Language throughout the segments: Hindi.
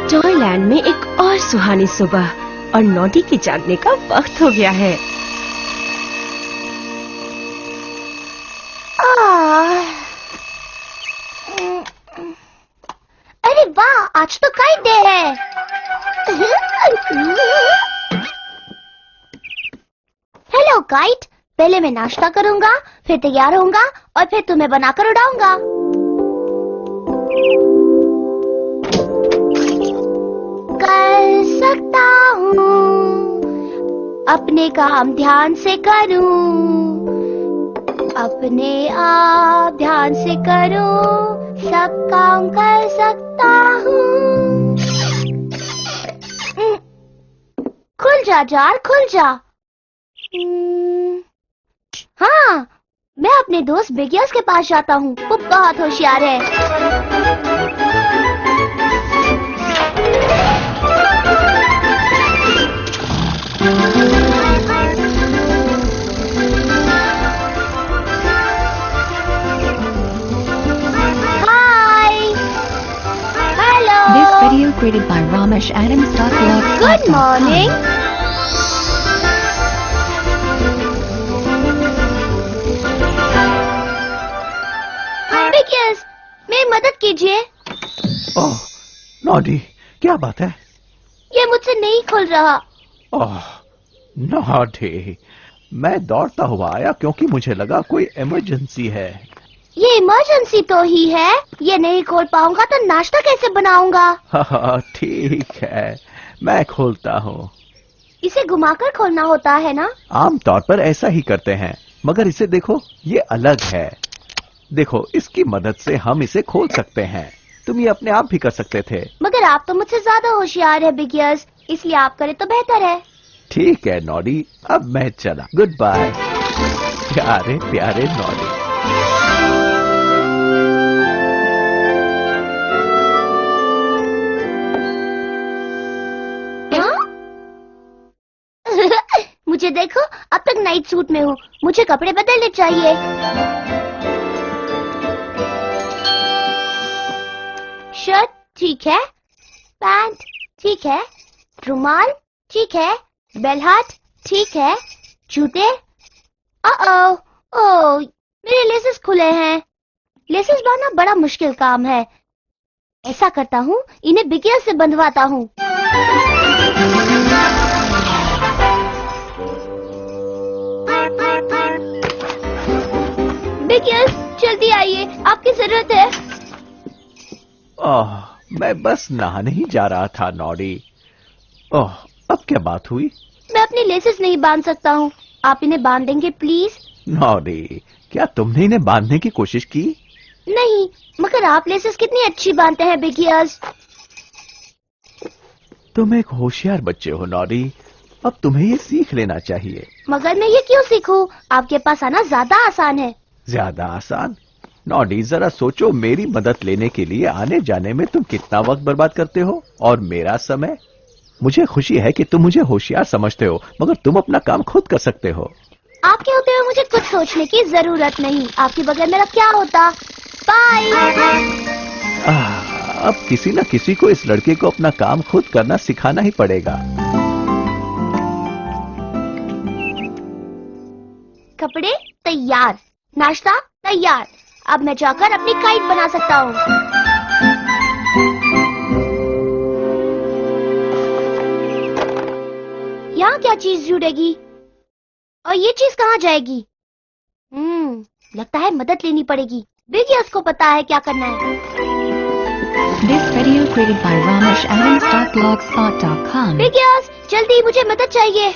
टॉयलैंड में एक और सुहानी सुबह और नॉटी के जागने का वक्त हो गया है। अरे वाह, आज तो काइट डे है। हेलो काइट, पहले मैं नाश्ता करूंगा, फिर तैयार होऊंगा और फिर तुम्हें बनाकर उड़ाऊंगा। कर सकता हूँ, अपने काम ध्यान से करूँ, अपने आप ध्यान से करूँ, सब काम कर सकता हूँ। खुल जा जार, खुल जा। हाँ, मैं अपने दोस्त बिगियस के पास जाता हूँ, वो बहुत होशियार है। This video created by Ramesh Adams. Good morning. बिगियस, मेरी मदद कीजिए। ओह, नॉटी, क्या बात है? ये मुझसे नहीं खुल रहा। ओह, नॉटी, मैं दौड़ता हुआ आया क्योंकि मुझे लगा कोई इमरजेंसी है। ये इमरजेंसी तो ही है। ये नहीं खोल पाऊंगा तो नाश्ता कैसे बनाऊंगा? हाँ, ठीक है, मैं खोलता हूँ। इसे घुमाकर खोलना होता है ना? आमतौर पर ऐसा ही करते हैं, मगर इसे देखो, ये अलग है। देखो, इसकी मदद से हम इसे खोल सकते हैं। तुम ये अपने आप भी कर सकते थे। मगर आप तो मुझसे ज्यादा होशियार है बिगियस, इसलिए आप करें तो बेहतर है। ठीक है नॉडी, अब मैं चला। गुड बाय प्यारे प्यारे नॉडी। मुझे देखो, अब तक नाइट सूट में हूँ, मुझे कपड़े बदलने चाहिए। शर्ट ठीक है, पैंट ठीक है, रुमाल ठीक है, बेलहाट ठीक है, जूते। ओह, मेरे लेसेस खुले हैं। लेसेस बांधना बड़ा मुश्किल काम है। ऐसा करता हूँ, इन्हें बिगियस से बंधवाता हूँ। बिगियस, जल्दी आइए, आपकी जरूरत है। ओह, मैं बस नहाने ही जा रहा था नॉडी। ओह, अब क्या बात हुई? मैं अपनी लेसेस नहीं बांध सकता हूँ, आप इन्हें बांध देंगे प्लीज? नॉडी, क्या तुमने इन्हें बांधने की कोशिश की? नहीं, मगर आप लेसेस कितनी अच्छी बांधते हैं बिगियस। तुम एक होशियार बच्चे हो नॉडी, अब तुम्हें ये सीख लेना चाहिए। मगर मैं ये क्यों सीखूं? आपके पास आना ज्यादा आसान है। ज्यादा आसान? नॉडी, जरा सोचो, मेरी मदद लेने के लिए आने जाने में तुम कितना वक्त बर्बाद करते हो, और मेरा समय। मुझे खुशी है कि तुम मुझे होशियार समझते हो, मगर तुम अपना काम खुद कर सकते हो। आपके होते हुए मुझे कुछ सोचने की जरूरत नहीं। आपके बगैर मेरा क्या होता? बाय। अब किसी न किसी को इस लड़के को अपना काम खुद करना सिखाना ही पड़ेगा। कपड़े तैयार, नाश्ता तैयार। अब मैं जाकर अपनी काइट बना सकता हूँ। यहाँ क्या चीज जुड़ेगी और ये चीज कहाँ जाएगी? लगता है मदद लेनी पड़ेगी। बिगियस को पता है क्या करना है। This video created by Ramesh Adams.blogspot.com. बिगियस, जल्दी, मुझे मदद चाहिए।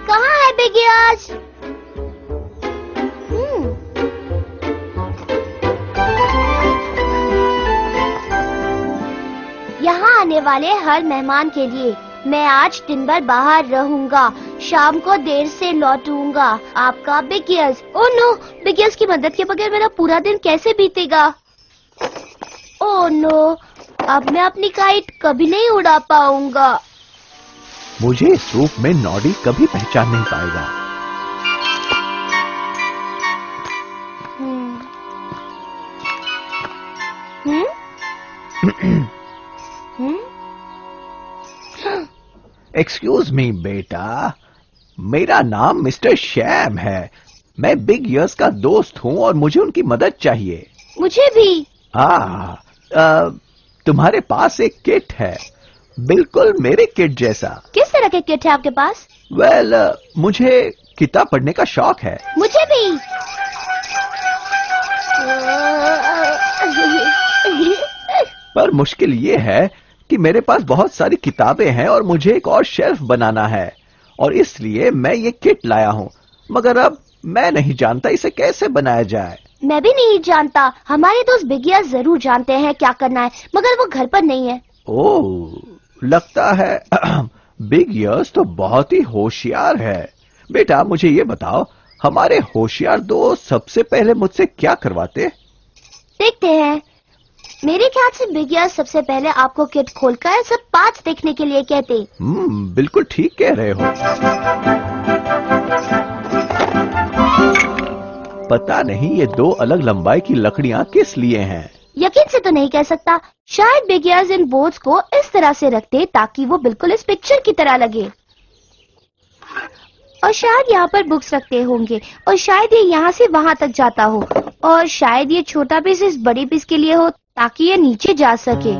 कहाँ है बिगियस? यहाँ आने वाले हर मेहमान के लिए मैं आज दिन भर बाहर रहूंगा, शाम को देर से लौटूंगा। आपका बिगियस। ओह नो, बिगियस की मदद के बगैर मेरा पूरा दिन कैसे बीतेगा? ओह नो, अब मैं अपनी काइट कभी नहीं उड़ा पाऊंगा। मुझे इस रूप में नॉडी कभी पहचान नहीं पाएगा। एक्सक्यूज मी बेटा, मेरा नाम मिस्टर श्याम है। मैं बिग ईयर्स का दोस्त हूं और मुझे उनकी मदद चाहिए। मुझे भी। तुम्हारे पास एक किट है, बिल्कुल मेरे किट जैसा। किस तरह के किट है आपके पास? वेल, मुझे किताब पढ़ने का शौक है। मुझे भी। पर मुश्किल ये है कि मेरे पास बहुत सारी किताबें हैं और मुझे एक और शेल्फ बनाना है, और इसलिए मैं ये किट लाया हूं। मगर अब मैं नहीं जानता इसे कैसे बनाया जाए। मैं भी नहीं जानता। हमारे दोस्त बिगिया जरूर जानते हैं क्या करना है, मगर वो घर पर नहीं है। ओह, लगता है बिग ईयर्स तो बहुत ही होशियार है। बेटा, मुझे ये बताओ, हमारे होशियार दोस्त सबसे पहले मुझसे क्या करवाते? देखते हैं। मेरे ख्याल से बिगिया सबसे पहले आपको किट खोलकर सब पार्ट्स देखने के लिए कहते। बिल्कुल ठीक कह रहे हो। पता नहीं ये दो अलग लंबाई की लकड़ियां किस लिए हैं। यकीन से तो नहीं कह सकता। शायद बिगियर्स इन बोर्ड्स को इस तरह से रखते ताकि वो बिल्कुल इस पिक्चर की तरह लगे। और शायद यहाँ पर बुक्स रखते होंगे, और शायद ये यहाँ से वहाँ तक जाता हो, और शायद ये छोटा पीस इस बड़े पीस के लिए हो ताकि ये नीचे जा सके।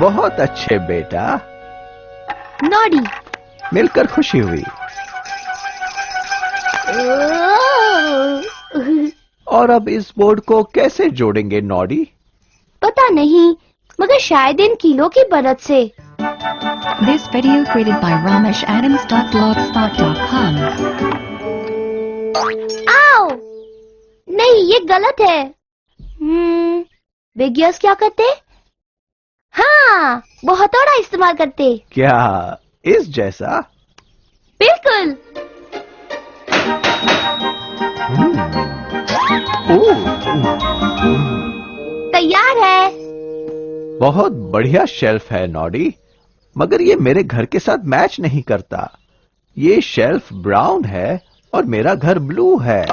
बहुत अच्छे बेटा। नॉडी। मिलकर खुशी हुई। और अब इस बोर्ड को कैसे जोड़ेंगे नॉडी? पता नहीं, मगर शायद इन कीलों की मदद से। This video created by rameshadams.blogspot.com. आओ! नहीं, ये गलत है। बिगियर्स क्या करते? हाँ, वो हथौड़ा इस्तेमाल करते। क्या इस जैसा? बिल्कुल। तैयार है। बहुत बढ़िया शेल्फ है नॉडी, मगर ये मेरे घर के साथ मैच नहीं करता। ये शेल्फ ब्राउन है और मेरा घर ब्लू है।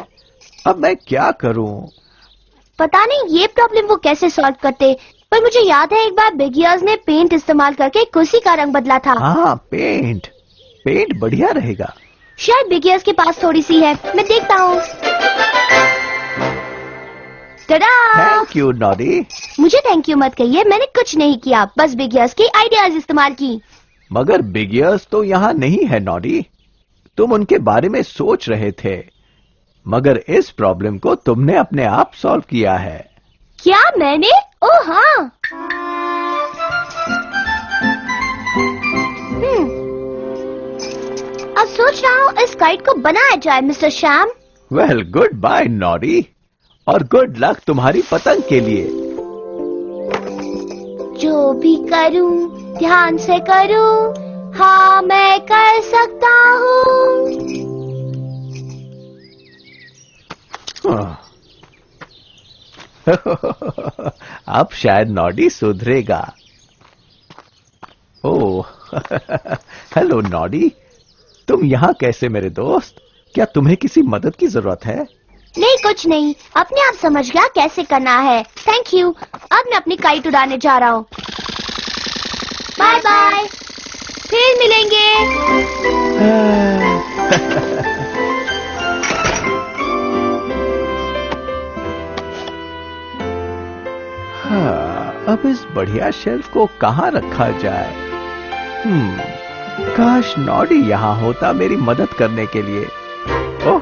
अब मैं क्या करूं? पता नहीं ये प्रॉब्लम वो कैसे सॉल्व करते, पर मुझे याद है एक बार बिगियर्स ने पेंट इस्तेमाल करके कुर्सी का रंग बदला था। हाँ, पेंट बढ़िया रहेगा। शायद बिगियर्स के पास थोड़ी सी है, मैं देखता हूँ। Thank you Noddy. मुझे थैंक यू मत कहिए, मैंने कुछ नहीं किया, बस बिगियर्स की आइडियाज इस्तेमाल की। मगर बिगियर्स तो यहाँ नहीं है नॉडी। तुम उनके बारे में सोच रहे थे, मगर इस प्रॉब्लम को तुमने अपने आप सॉल्व किया है। क्या मैंने? ओह हाँ। अब सोच रहा हूँ इस काइट को बनाया जाए mister Shyam. Well, goodbye Noddy, और गुड लक तुम्हारी पतंग के लिए। जो भी करूं ध्यान से करूं, हाँ मैं कर सकता हूँ। अब शायद नॉडी सुधरेगा। ओह, हेलो नॉडी, तुम यहाँ कैसे मेरे दोस्त? क्या तुम्हें किसी मदद की जरूरत है? नहीं, कुछ नहीं, अपने आप समझ गया कैसे करना है। Thank you. अब मैं अपनी काइट उड़ाने जा रहा हूँ। बाय बाय, फिर मिलेंगे। हाँ, अब इस बढ़िया शेल्फ को कहाँ रखा जाए? काश नॉडी यहाँ होता मेरी मदद करने के लिए। ओह